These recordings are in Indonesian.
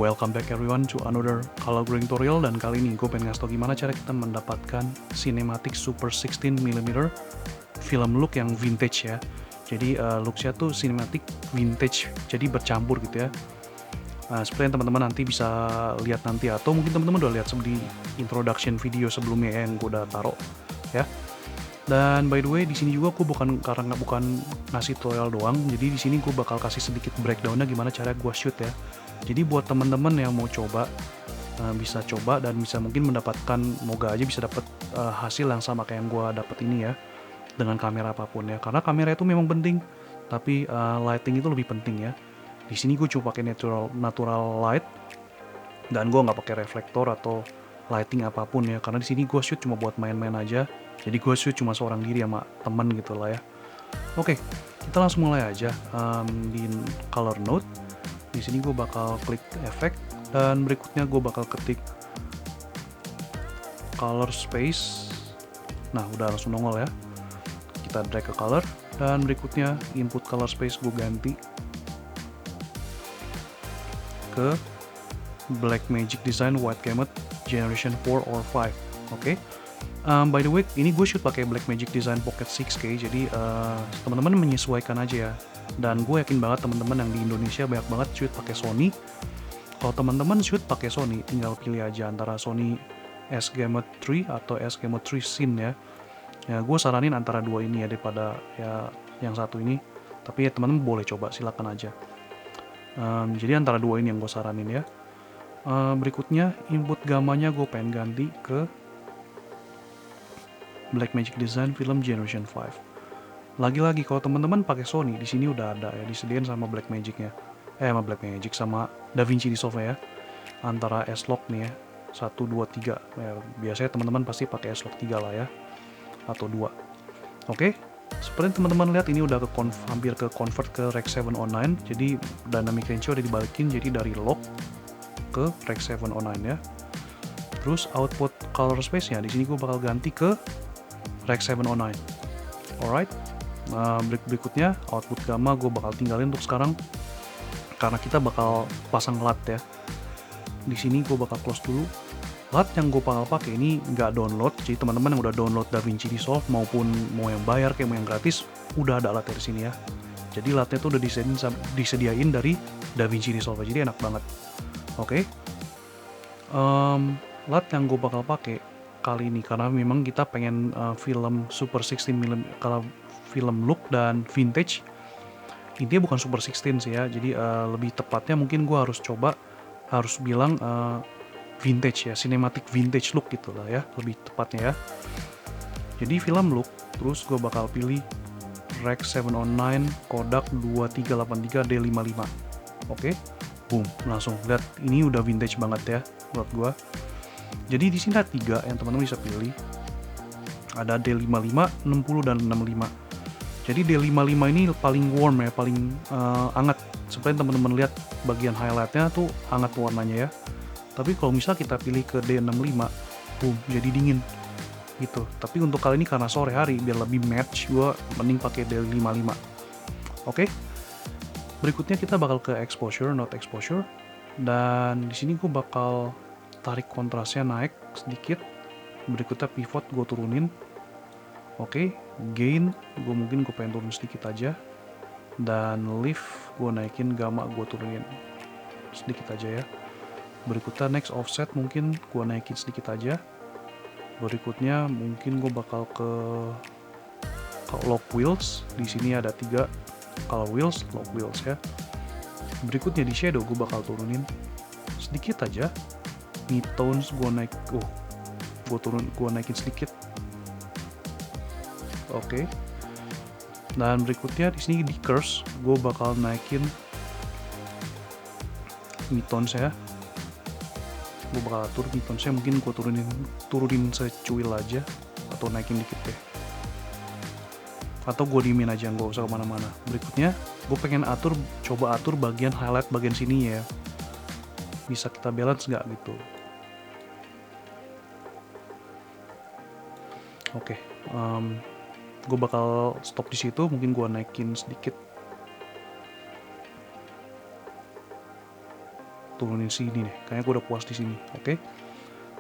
Welcome back everyone to another color grading tutorial, dan kali ini gue pengen ngasih tau gimana cara kita mendapatkan cinematic super 16mm film look yang vintage ya. Jadi looksnya tuh cinematic vintage, jadi bercampur gitu ya. Seperti yang teman-teman nanti bisa lihat nanti, atau mungkin teman-teman udah lihat di introduction video sebelumnya yang gue udah taruh ya. Dan by the way, di sini juga gue bukan ngasih tutorial doang, jadi di sini gue bakal kasih sedikit breakdownnya gimana cara gue shoot ya. Jadi buat teman-teman yang mau coba, bisa coba dan bisa mungkin mendapatkan, moga aja bisa dapat hasil yang sama kayak yang gue dapet ini ya, dengan kamera apapun ya. Karena kamera itu memang penting, tapi lighting itu lebih penting ya. Di sini gue cuma pakai natural light, dan gue nggak pakai reflektor atau lighting apapun ya. Karena di sini gue shoot cuma buat main-main aja. Jadi gue shoot cuma seorang diri sama temen gitu lah ya. Oke, kita langsung mulai aja. Di color node, di sini gue bakal klik efek, dan berikutnya gue bakal ketik color space. Nah, udah langsung nongol ya. Kita drag ke color, dan berikutnya input color space gue ganti ke Blackmagic Design White Gamut Generation 4 or 5. Oke. By the way, ini gue shoot pakai Blackmagic Design Pocket 6K, jadi teman-teman menyesuaikan aja ya. Dan gue yakin banget teman-teman yang di Indonesia banyak banget shoot pakai Sony. Kalau teman-teman shoot pakai Sony, tinggal pilih aja antara Sony S-Gamut 3 atau S-Gamut 3 Scene ya. Ya, gue saranin antara dua ini ya daripada ya yang satu ini. Tapi ya teman-teman boleh coba, silakan aja. Jadi antara dua ini yang gue saranin ya. Berikutnya input gamanya gue pengen ganti ke Blackmagic Design Film Generation 5. Lagi-lagi kalau teman-teman pakai Sony, di sini udah ada ya, disediain sama Blackmagic-nya. Sama Blackmagic sama DaVinci Resolve ya. Antara S-Log nih ya, 1 2 3. Ya, biasanya teman-teman pasti pakai S-Log 3 lah ya, atau 2. Oke. Seperti teman-teman lihat ini udah hampir ke convert ke Rec 709. Jadi dynamic range udah dibalikin, jadi dari log ke Rec 709 ya. Terus output color space-nya di sini gue bakal ganti ke Rec 709. Alright. Berikutnya output gamma gue bakal tinggalin untuk sekarang karena kita bakal pasang LUT ya. Di sini gue bakal close dulu. LUT yang gue bakal pakai ini nggak download, jadi teman-teman yang udah download DaVinci Resolve maupun mau yang bayar kayak mau yang gratis udah ada LUT di sini ya. Jadi LUT-nya tuh udah disediain dari DaVinci Resolve, jadi enak banget. Oke. LUT yang gue bakal pakai kali ini karena memang kita pengen film super 16mm kalau film look dan vintage. Intinya bukan super 16 sih ya, jadi lebih tepatnya mungkin gue harus bilang vintage ya, cinematic vintage look gitu lah ya, lebih tepatnya ya. Jadi film look, terus gue bakal pilih Rec 709 Kodak 2383 D55. Oke, boom, langsung lihat ini udah vintage banget ya menurut gue. Jadi di sini ada 3 yang teman-teman bisa pilih. Ada D55, 60 dan 65. Jadi D55 ini paling warm ya, paling hangat. Seperti teman-teman lihat bagian highlightnya tuh hangat warnanya ya. Tapi kalau misal kita pilih ke D65, boom, jadi dingin gitu. Tapi untuk kali ini karena sore hari biar lebih match, gue mending pakai D55. Oke. Berikutnya kita bakal ke exposure, not exposure. Dan di sini gue bakal tarik kontrasnya naik sedikit. Berikutnya pivot gue turunin. Oke, gain gue pengen turun sedikit aja, dan lift gue naikin, gamma gue turunin sedikit aja ya. Berikutnya next offset mungkin gue naikin sedikit aja. Berikutnya mungkin gue bakal ke lock wheels. Di sini ada 3 color wheels, lock wheels ya. Berikutnya di shadow gue bakal turunin sedikit aja. Midtones gue naikin sedikit. Oke. Dan berikutnya di sini di curves gue bakal naikin midtones ya. Gue bakal atur midtones-nya, mungkin gue turunin secuil aja atau naikin dikit deh. Atau gue diemin aja, nggak usah kemana-mana. Berikutnya gue pengen coba atur bagian highlight bagian sini ya. Bisa kita balance nggak gitu. Oke. Gue bakal stop di situ, mungkin gue naikin sedikit. turunin sini deh, kayaknya gue udah puas di sini. Oke,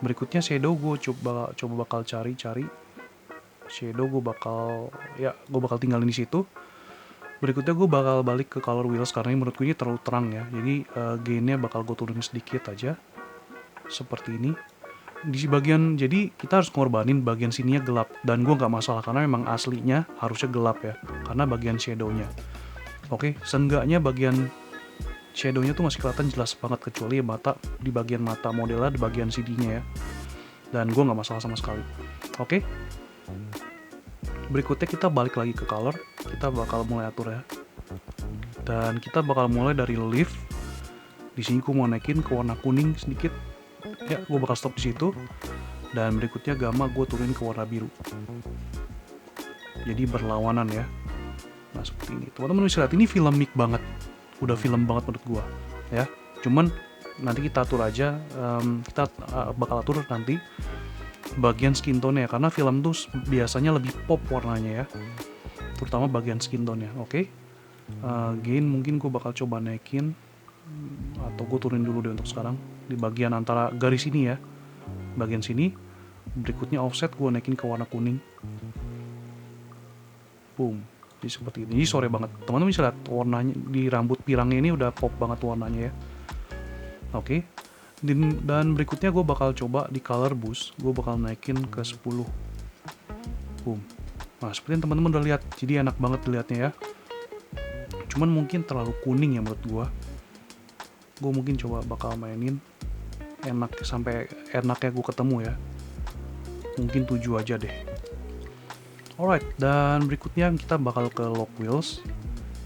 berikutnya shadow gue coba bakal cari shadow. Gue bakal tinggalin di situ. Berikutnya gue bakal balik ke color wheels karena menurut gue ini terlalu terang ya, jadi gainnya bakal gue turunin sedikit aja seperti ini di bagian. Jadi kita harus ngorbanin bagian sininya gelap, dan gue nggak masalah karena memang aslinya harusnya gelap ya, karena bagian shadownya. Oke, seenggaknya bagian shadownya tuh masih kelihatan jelas banget, kecuali mata, di bagian mata modelnya di bagian CD-nya ya, dan gue nggak masalah sama sekali. Oke, berikutnya kita balik lagi ke color, kita bakal mulai atur ya, dan kita bakal mulai dari lift. Di sini gue mau naikin ke warna kuning sedikit ya, gue bakal stop di situ. Dan berikutnya gamma gue turunin ke warna biru, jadi berlawanan ya. Nah seperti ini, teman-teman bisa lihat ini filmic banget, udah film banget menurut gue ya. Cuman nanti kita atur aja, kita bakal atur nanti bagian skin tone ya, karena film tuh biasanya lebih pop warnanya ya, terutama bagian skin tone ya. Oke, gain mungkin gue bakal coba naikin, atau gue turunin dulu deh untuk sekarang di bagian antara garis ini ya, bagian sini. Berikutnya offset gue naikin ke warna kuning, boom, jadi seperti ini. Jadi sore banget, teman-teman bisa lihat warnanya di rambut pirangnya ini udah pop banget warnanya ya. Oke, dan berikutnya gue bakal coba di color boost, gue bakal naikin ke 10, boom. Nah seperti yang teman-teman udah lihat, jadi enak banget dilihatnya ya. Cuman mungkin terlalu kuning ya menurut gue mungkin coba bakal mainin enak sampai enaknya gue ketemu ya, mungkin 7 aja deh. Alright, dan berikutnya kita bakal ke lock wheels.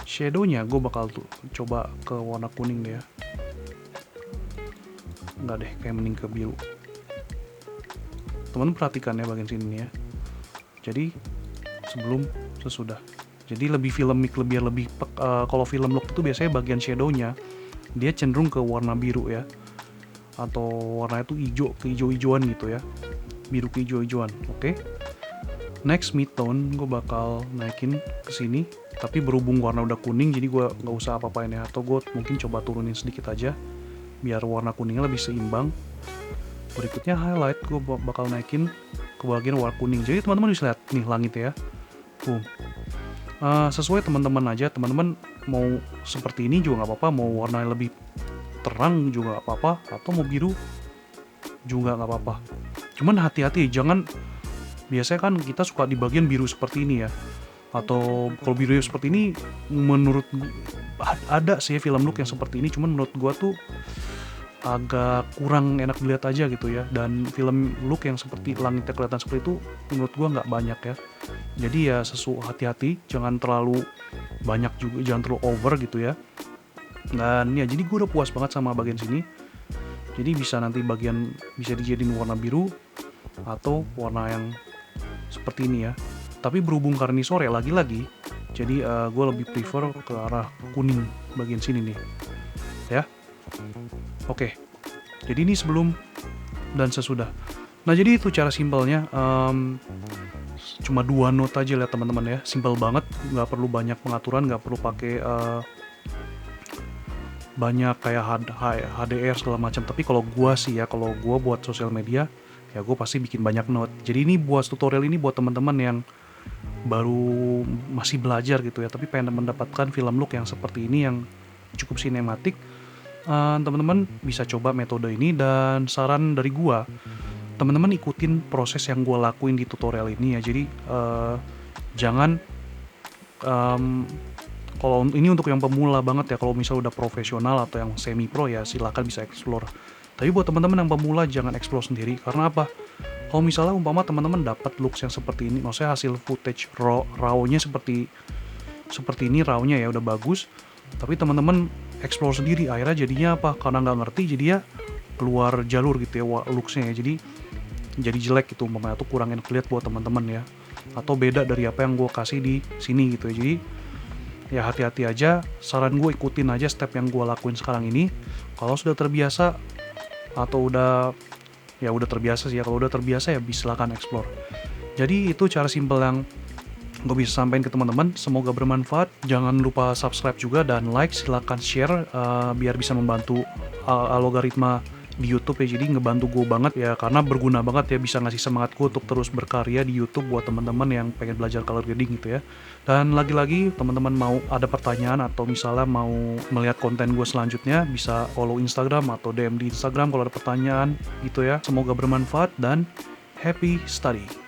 Shadownya gue bakal coba ke warna kuning deh ya, enggak deh, kayak mending ke biru. Teman-teman perhatikan ya bagian sini ya, jadi sebelum sesudah, jadi lebih filmic, lebih kalau film lock itu biasanya bagian shadownya dia cenderung ke warna biru ya, atau warnanya tuh hijau ke hijau-hijauan gitu ya, biru ke hijau-hijauan. Oke, next mid tone gue bakal naikin ke sini, tapi berhubung warna udah kuning jadi gue nggak usah apa-apain ya, atau gue mungkin coba turunin sedikit aja biar warna kuningnya lebih seimbang. Berikutnya highlight gue bakal naikin ke bagian warna kuning, jadi teman-teman bisa lihat nih langit ya, boom. Sesuai teman-teman aja, teman-teman mau seperti ini juga nggak apa-apa, mau warna lebih terang juga nggak apa-apa, atau mau biru juga nggak apa-apa. Cuman hati-hati, jangan, biasanya kan kita suka di bagian biru seperti ini ya, atau kalau biru seperti ini menurut ada sih film look yang seperti ini, cuman menurut gua tuh agak kurang enak dilihat aja gitu ya. Dan film look yang seperti langitnya kelihatan seperti itu menurut gua nggak banyak ya, jadi ya hati-hati, jangan terlalu banyak juga, jangan terlalu over gitu ya. Dan ya jadi gue udah puas banget sama bagian sini, jadi bisa nanti bagian bisa dijadiin warna biru atau warna yang seperti ini ya. Tapi berhubung karena ini sore lagi-lagi, jadi gue lebih prefer ke arah kuning bagian sini nih ya. Oke, jadi ini sebelum dan sesudah. Nah jadi itu cara simpelnya, cuma 2 note aja lihat teman-teman ya, simple banget, nggak perlu banyak pengaturan, nggak perlu pakai banyak kayak HDR segala macam. Tapi kalau gua sih ya, kalau gua buat sosial media ya gue pasti bikin banyak note. Jadi ini buat tutorial ini buat teman-teman yang baru masih belajar gitu ya, tapi pengen mendapatkan film look yang seperti ini yang cukup sinematik. Teman-teman bisa coba metode ini, dan saran dari gua, teman-teman ikutin proses yang gua lakuin di tutorial ini ya. Jadi jangan kalau ini untuk yang pemula banget ya, kalau misalnya udah profesional atau yang semi pro ya silakan bisa explore. Tapi buat teman-teman yang pemula jangan explore sendiri, karena apa? Kalau misalnya umpama teman-teman dapat looks yang seperti ini, maksudnya hasil footage raw-nya seperti ini, raw-nya ya udah bagus, tapi teman-teman explore sendiri, akhirnya jadinya apa? Karena nggak ngerti jadi ya keluar jalur gitu ya looksnya ya, jadi jelek gitu umpamanya, atau kurang enak lihat buat teman-teman ya, atau beda dari apa yang gue kasih di sini gitu ya. Jadi ya hati-hati aja, saran gue ikutin aja step yang gue lakuin sekarang ini. Kalau sudah terbiasa atau udah terbiasa sih ya, kalau udah terbiasa ya silakan explore. Jadi itu cara simple yang gue bisa sampaikan ke teman-teman, semoga bermanfaat. Jangan lupa subscribe juga dan like, silakan share biar bisa membantu algoritma di YouTube ya, jadi ngebantu gue banget ya, karena berguna banget ya, bisa ngasih semangat gue untuk terus berkarya di YouTube buat teman-teman yang pengen belajar color grading gitu ya. Dan lagi-lagi teman-teman mau ada pertanyaan atau misalnya mau melihat konten gue selanjutnya, bisa follow Instagram atau DM di Instagram kalau ada pertanyaan gitu ya. Semoga bermanfaat dan happy study.